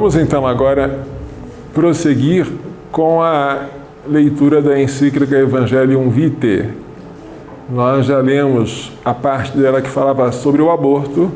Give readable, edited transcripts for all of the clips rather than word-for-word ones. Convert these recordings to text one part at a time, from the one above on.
Vamos então agora prosseguir com a leitura da encíclica Evangelium Vitae. Nós já lemos a parte dela que falava sobre o aborto.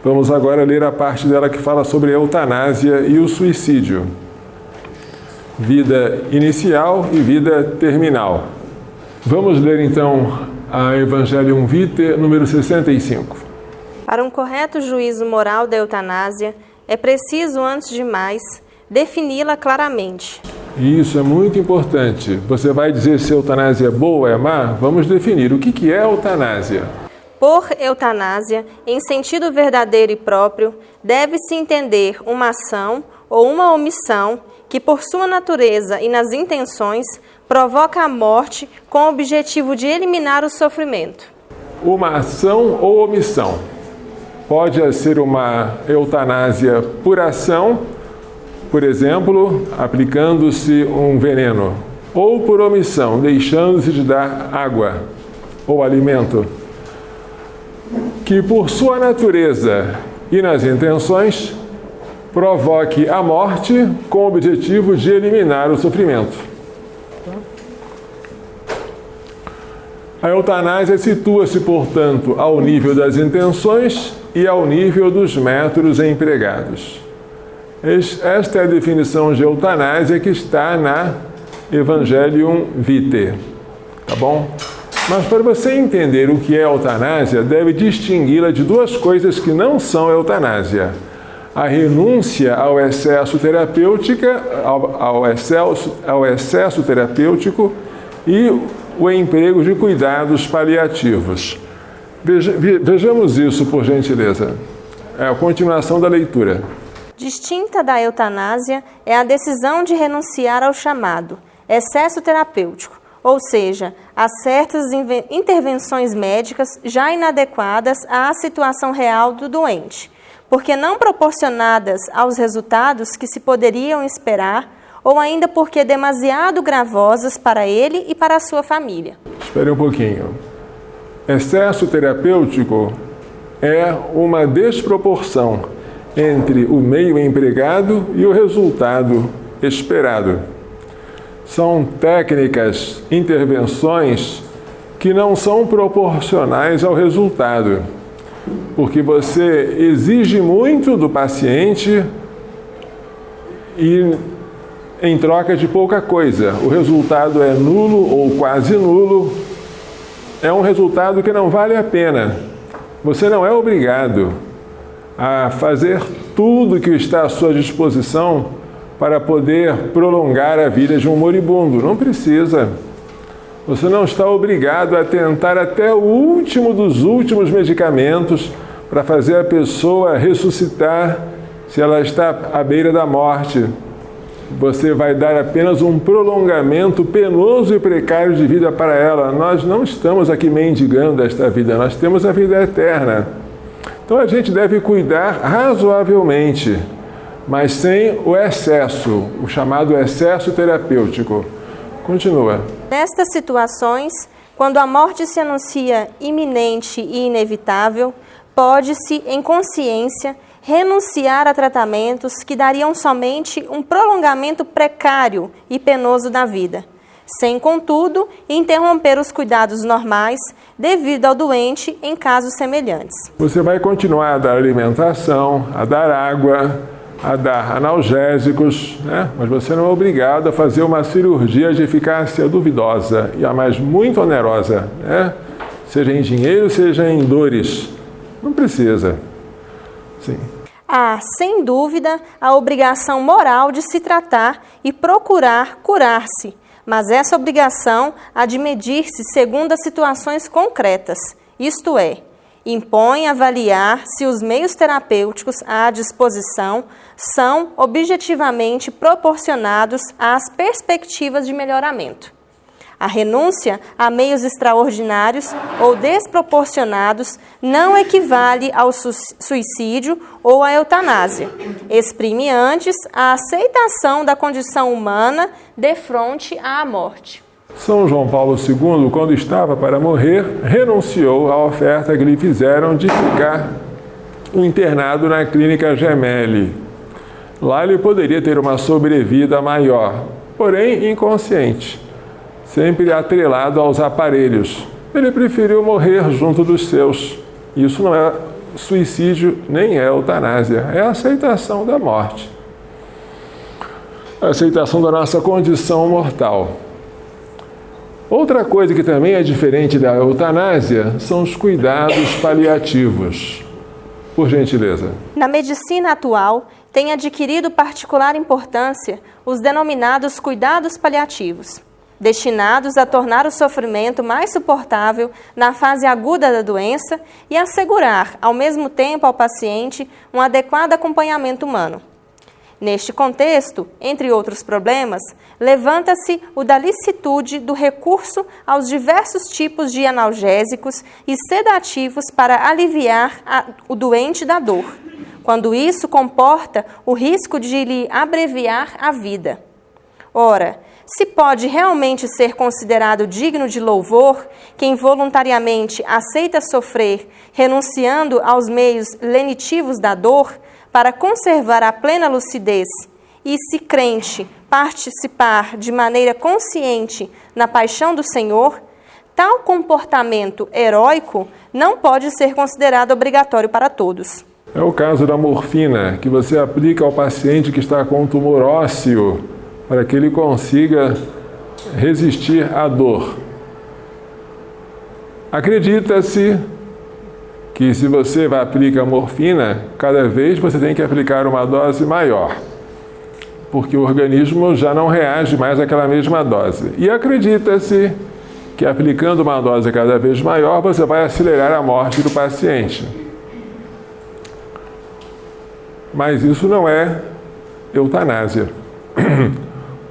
Vamos agora ler a parte dela que fala sobre a eutanásia e o suicídio. Vida inicial e vida terminal. Vamos ler então a Evangelium Vitae, número 65. Para um correto juízo moral da eutanásia, é preciso, antes de mais, defini-la claramente. Isso é muito importante. Você vai dizer se a eutanásia é boa ou é má? Vamos definir. O que é eutanásia? Por eutanásia, em sentido verdadeiro e próprio, deve-se entender uma ação ou uma omissão que, por sua natureza e nas intenções, provoca a morte com o objetivo de eliminar o sofrimento. Uma ação ou omissão. Pode ser uma eutanásia por ação, por exemplo, aplicando-se um veneno, ou por omissão, deixando-se de dar água ou alimento, que por sua natureza e nas intenções provoque a morte com o objetivo de eliminar o sofrimento. A eutanásia situa-se, portanto, ao nível das intenções e ao nível dos métodos empregados. Esta é a definição de eutanásia que está na Evangelium Vitae, tá bom? Mas para você entender o que é eutanásia, deve distingui-la de duas coisas que não são eutanásia: a renúncia ao excesso terapêutico e o emprego de cuidados paliativos. Vejamos isso, por gentileza. É a continuação da leitura. Distinta da eutanásia é a decisão de renunciar ao chamado excesso terapêutico, ou seja, a certas intervenções médicas já inadequadas à situação real do doente, porque não proporcionadas aos resultados que se poderiam esperar, ou ainda porque demasiado gravosas para ele e para a sua família. Espere um pouquinho. Excesso terapêutico é uma desproporção entre o meio empregado e o resultado esperado. São técnicas, intervenções que não são proporcionais ao resultado, porque você exige muito do paciente e em troca de pouca coisa. O resultado é nulo ou quase nulo. É um resultado que não vale a pena. Você não é obrigado a fazer tudo que está à sua disposição para poder prolongar a vida de um moribundo. Não precisa. Você não está obrigado a tentar até o último dos últimos medicamentos para fazer a pessoa ressuscitar se ela está à beira da morte. Você vai dar apenas um prolongamento penoso e precário de vida para ela. Nós não estamos aqui mendigando esta vida, nós temos a vida eterna. Então a gente deve cuidar razoavelmente, mas sem o excesso, o chamado excesso terapêutico. Continua. Nestas situações, quando a morte se anuncia iminente e inevitável, pode-se, em consciência, renunciar a tratamentos que dariam somente um prolongamento precário e penoso da vida, sem, contudo, interromper os cuidados normais devido ao doente em casos semelhantes. Você vai continuar a dar alimentação, a dar água, a dar analgésicos, né? Mas você não é obrigado a fazer uma cirurgia de eficácia duvidosa e a mais muito onerosa, né? Seja em dinheiro, seja em dores. Não precisa. Sim. Há, sem dúvida, a obrigação moral de se tratar e procurar curar-se, mas essa obrigação há de medir-se segundo as situações concretas, isto é, impõe avaliar se os meios terapêuticos à disposição são objetivamente proporcionados às perspectivas de melhoramento. A renúncia a meios extraordinários ou desproporcionados não equivale ao suicídio ou à eutanásia. Exprime antes a aceitação da condição humana defronte à morte. São João Paulo II, quando estava para morrer, renunciou à oferta que lhe fizeram de ficar internado na clínica Gemelli. Lá ele poderia ter uma sobrevida maior, porém inconsciente, sempre atrelado aos aparelhos. Ele preferiu morrer junto dos seus. Isso não é suicídio nem é eutanásia, é a aceitação da morte. A aceitação da nossa condição mortal. Outra coisa que também é diferente da eutanásia são os cuidados paliativos. Por gentileza. Na medicina atual, tem adquirido particular importância os denominados cuidados paliativos, destinados a tornar o sofrimento mais suportável na fase aguda da doença e assegurar, ao mesmo tempo, ao paciente um adequado acompanhamento humano. Neste contexto, entre outros problemas, levanta-se o da licitude do recurso aos diversos tipos de analgésicos e sedativos para aliviar o doente da dor, quando isso comporta o risco de lhe abreviar a vida. Ora, se pode realmente ser considerado digno de louvor quem voluntariamente aceita sofrer, renunciando aos meios lenitivos da dor, para conservar a plena lucidez e, se crente, participar de maneira consciente na paixão do Senhor, tal comportamento heróico não pode ser considerado obrigatório para todos. É o caso da morfina, que você aplica ao paciente que está com um tumor ósseo, para que ele consiga resistir à dor. Acredita-se que se você aplica morfina, cada vez você tem que aplicar uma dose maior, porque o organismo já não reage mais àquela mesma dose. E acredita-se que aplicando uma dose cada vez maior, você vai acelerar a morte do paciente. Mas isso não é eutanásia.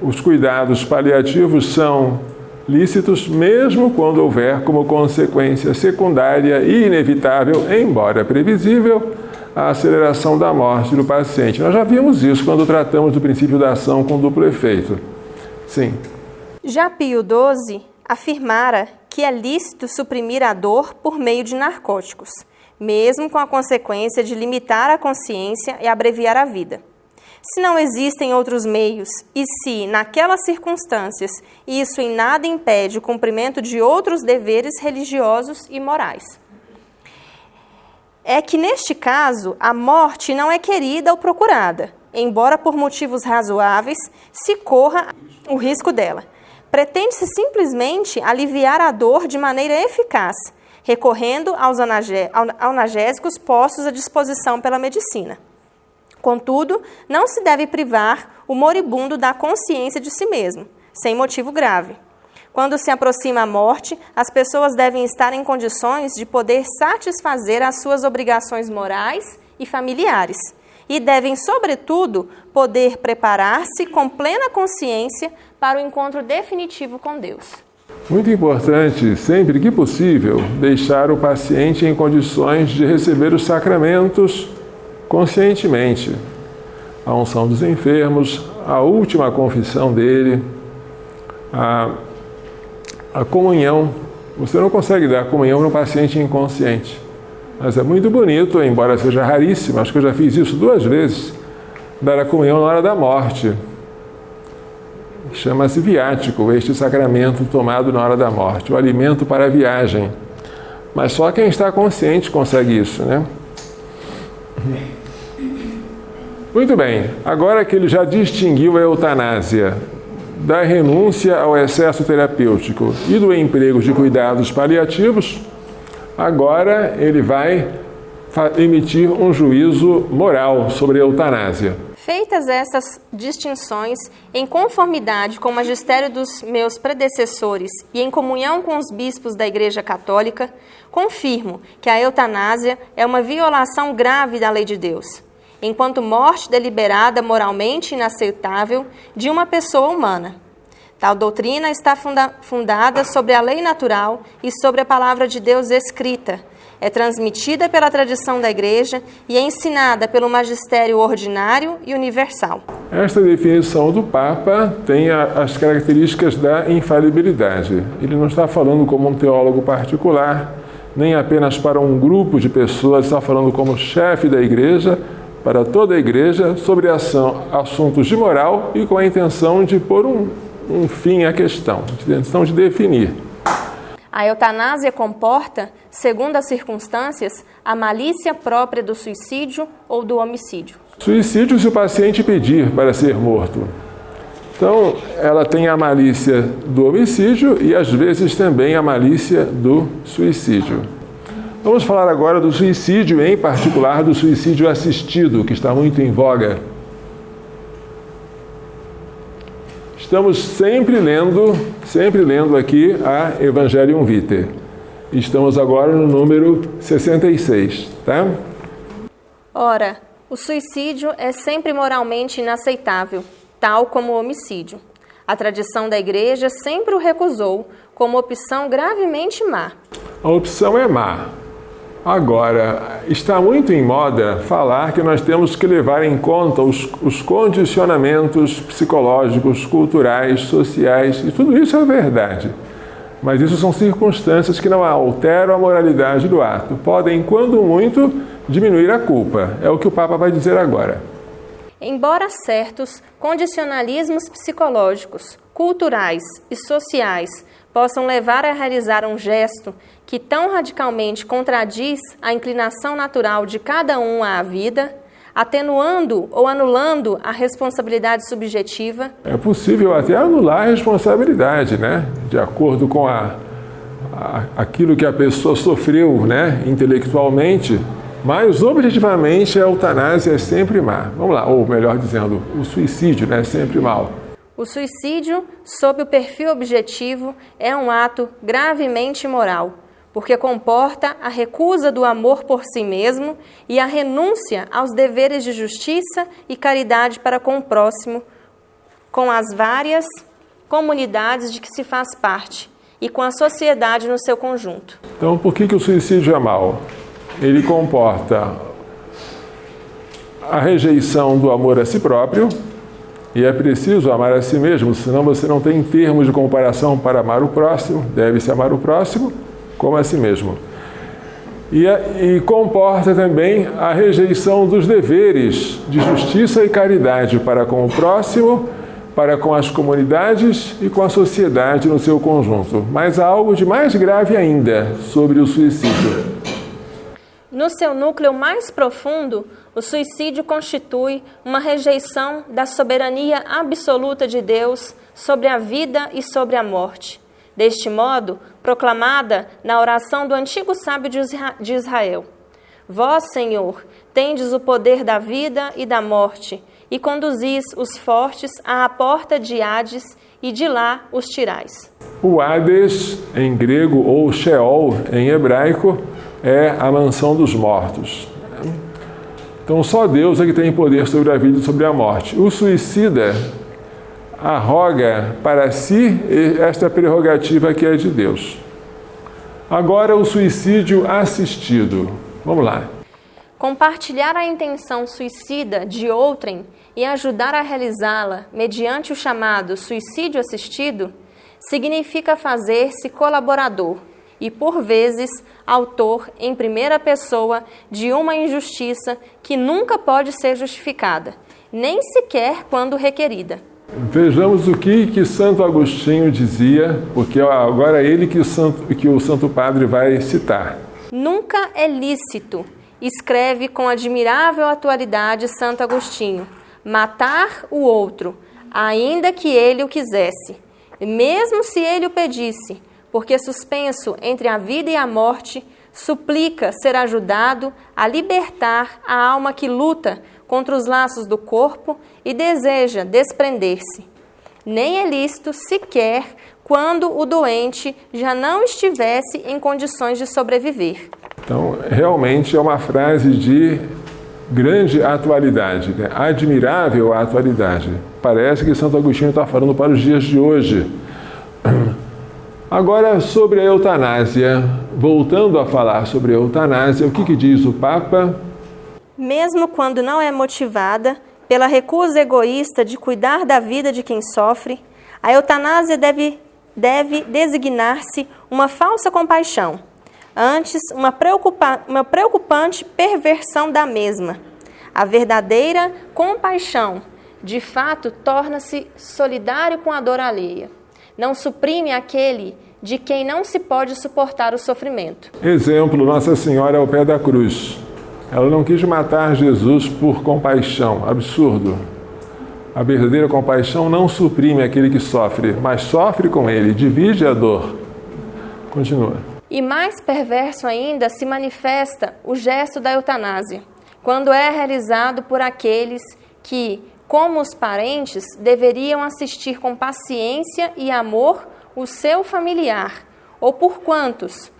Os cuidados paliativos são lícitos mesmo quando houver como consequência secundária e inevitável, embora previsível, a aceleração da morte do paciente. Nós já vimos isso quando tratamos do princípio da ação com duplo efeito. Sim. Já Pio XII afirmara que é lícito suprimir a dor por meio de narcóticos, mesmo com a consequência de limitar a consciência e abreviar a vida. Se não existem outros meios e se, naquelas circunstâncias, isso em nada impede o cumprimento de outros deveres religiosos e morais. É que, neste caso, a morte não é querida ou procurada, embora por motivos razoáveis se corra o risco dela. Pretende-se simplesmente aliviar a dor de maneira eficaz, recorrendo aos analgésicos postos à disposição pela medicina. Contudo, não se deve privar o moribundo da consciência de si mesmo, sem motivo grave. Quando se aproxima a morte, as pessoas devem estar em condições de poder satisfazer as suas obrigações morais e familiares, e devem, sobretudo, poder preparar-se com plena consciência para o encontro definitivo com Deus. Muito importante, sempre que possível, deixar o paciente em condições de receber os sacramentos conscientemente. A unção dos enfermos, a última confissão dele, a comunhão. Você não consegue dar comunhão para um paciente inconsciente. Mas é muito bonito, embora seja raríssimo, acho que eu já fiz isso 2 vezes, dar a comunhão na hora da morte. Chama-se viático, este sacramento tomado na hora da morte, o alimento para a viagem. Mas só quem está consciente consegue isso, né? Muito bem, agora que ele já distinguiu a eutanásia da renúncia ao excesso terapêutico e do emprego de cuidados paliativos, agora ele vai emitir um juízo moral sobre a eutanásia. Feitas essas distinções, em conformidade com o magistério dos meus predecessores e em comunhão com os bispos da Igreja Católica, confirmo que a eutanásia é uma violação grave da lei de Deus, enquanto morte deliberada moralmente inaceitável de uma pessoa humana. Tal doutrina está fundada sobre a lei natural e sobre a palavra de Deus escrita. É transmitida pela tradição da Igreja e é ensinada pelo magistério ordinário e universal. Esta definição do Papa tem as características da infalibilidade. Ele não está falando como um teólogo particular, nem apenas para um grupo de pessoas, está falando como chefe da Igreja, para toda a Igreja sobre assuntos de moral e com a intenção de pôr um fim à questão, a intenção de definir. A eutanásia comporta, segundo as circunstâncias, a malícia própria do suicídio ou do homicídio. Suicídio se o paciente pedir para ser morto. Então, ela tem a malícia do homicídio e, às vezes, também a malícia do suicídio. Vamos falar agora do suicídio, em particular do suicídio assistido, que está muito em voga. Estamos sempre lendo aqui a Evangelium Vitae. Estamos agora no número 66, tá? Ora, o suicídio é sempre moralmente inaceitável, tal como o homicídio. A tradição da Igreja sempre o recusou como opção gravemente má. A opção é má. Agora, está muito em moda falar que nós temos que levar em conta os condicionamentos psicológicos, culturais, sociais, e tudo isso é verdade. Mas isso são circunstâncias que não alteram a moralidade do ato. Podem, quando muito, diminuir a culpa. É o que o Papa vai dizer agora. Embora certos condicionalismos psicológicos, culturais e sociais possam levar a realizar um gesto que tão radicalmente contradiz a inclinação natural de cada um à vida, atenuando ou anulando a responsabilidade subjetiva. É possível até anular a responsabilidade, né? De acordo com aquilo que a pessoa sofreu, né? Intelectualmente, mas objetivamente a eutanásia é sempre má. Vamos lá, ou melhor dizendo, o suicídio, né? É sempre mal. O suicídio, sob o perfil objetivo, é um ato gravemente imoral, porque comporta a recusa do amor por si mesmo e a renúncia aos deveres de justiça e caridade para com o próximo, com as várias comunidades de que se faz parte e com a sociedade no seu conjunto. Então, por que o suicídio é mau? Ele comporta a rejeição do amor a si próprio, e é preciso amar a si mesmo, senão você não tem termos de comparação para amar o próximo, deve-se amar o próximo como a si mesmo. E comporta também a rejeição dos deveres de justiça e caridade para com o próximo, para com as comunidades e com a sociedade no seu conjunto. Mas há algo de mais grave ainda sobre o suicídio. No seu núcleo mais profundo, o suicídio constitui uma rejeição da soberania absoluta de Deus sobre a vida e sobre a morte. Deste modo, proclamada na oração do antigo sábio de Israel: Vós, Senhor, tendes o poder da vida e da morte, e conduzis os fortes à porta de Hades, e de lá os tirais. O Hades, em grego, ou Sheol, em hebraico, é a mansão dos mortos. Então, só Deus é que tem poder sobre a vida e sobre a morte. O suicida arroga para si esta prerrogativa que é de Deus. Agora, o suicídio assistido. Vamos lá. Compartilhar a intenção suicida de outrem e ajudar a realizá-la mediante o chamado suicídio assistido significa fazer-se colaborador e, por vezes, autor em primeira pessoa de uma injustiça que nunca pode ser justificada, nem sequer quando requerida. Vejamos o que Santo Agostinho dizia, porque agora é ele que o Santo Padre vai citar. Nunca é lícito, escreve com admirável atualidade Santo Agostinho, matar o outro, ainda que ele o quisesse, mesmo se ele o pedisse, porque suspenso entre a vida e a morte, suplica ser ajudado a libertar a alma que luta contra os laços do corpo e deseja desprender-se. Nem é lícito sequer quando o doente já não estivesse em condições de sobreviver. Então, realmente é uma frase de grande atualidade, né? Admirável a atualidade. Parece que Santo Agostinho está falando para os dias de hoje. Agora, sobre a eutanásia, voltando a falar sobre a eutanásia, o que diz o Papa? Mesmo quando não é motivada pela recusa egoísta de cuidar da vida de quem sofre, a eutanásia deve designar-se uma falsa compaixão, antes uma preocupante perversão da mesma. A verdadeira compaixão, de fato, torna-se solidário com a dor alheia. Não suprime aquele de quem não se pode suportar o sofrimento. Exemplo, Nossa Senhora ao pé da cruz. Ela não quis matar Jesus por compaixão. Absurdo. A verdadeira compaixão não suprime aquele que sofre, mas sofre com ele, divide a dor. Continua. E mais perverso ainda se manifesta o gesto da eutanásia, quando é realizado por aqueles que, como os parentes, deveriam assistir com paciência e amor o seu familiar, ou por quantos,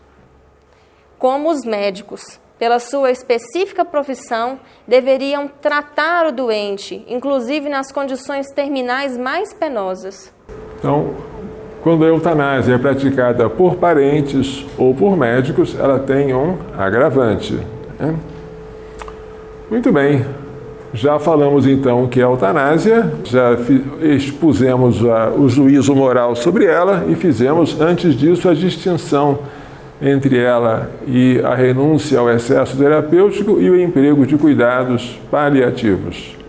como os médicos, pela sua específica profissão, deveriam tratar o doente, inclusive nas condições terminais mais penosas. Então, quando a eutanásia é praticada por parentes ou por médicos, ela tem um agravante. Né? Muito bem. Já falamos então que é a eutanásia, já expusemos o juízo moral sobre ela e fizemos antes disso a distinção entre ela e a renúncia ao excesso terapêutico e o emprego de cuidados paliativos.